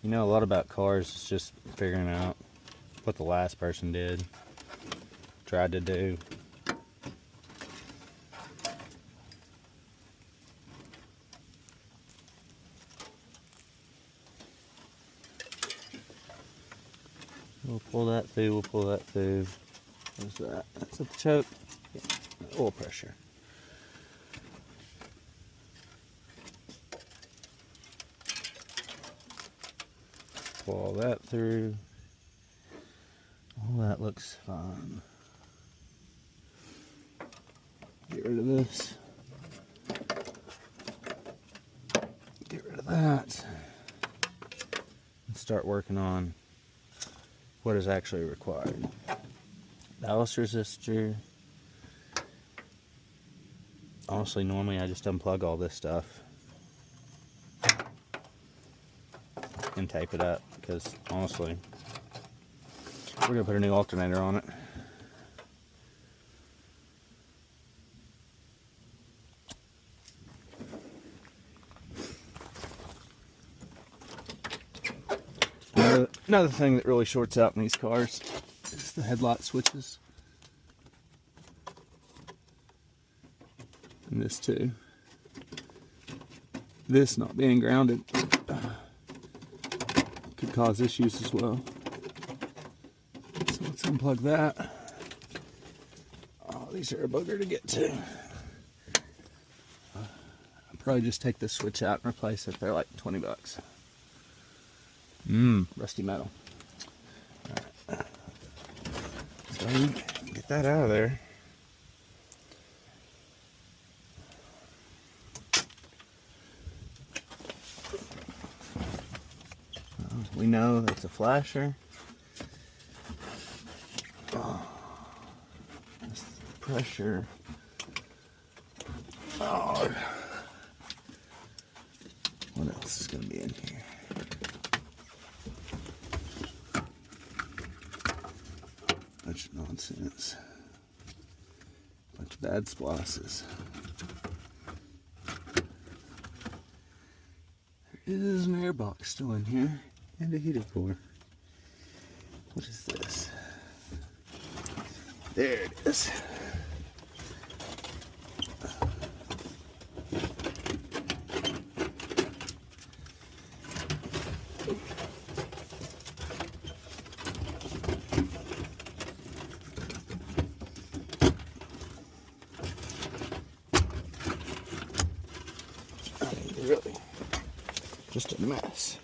You know, a lot about cars is just figuring out what the last person did, tried to do. We'll pull that through, we'll pull that through. What's that? That's at the choke. Yeah, oil pressure. Pull all that through. All that looks fine. Get rid of this. Get rid of that. And start working on what is actually required. Ballast resistor. Honestly, normally I just unplug all this stuff and tape it up, because honestly, we're gonna put a new alternator on it. Another thing that really shorts out in these cars is the headlight switches. And this too. This not being grounded could cause issues as well. So let's unplug that. Oh, these are a booger to get to. I'll probably just take this switch out and replace it. They're like 20 bucks. Rusty metal. All right. So get that out of there. We know that's a flasher. Oh, this pressure. Oh, what else is going to be in here? Bunch of nonsense. Bunch of bad splices. There is an air box still in here. And a heater core. What is this? There it is. I mean, really, just a mess.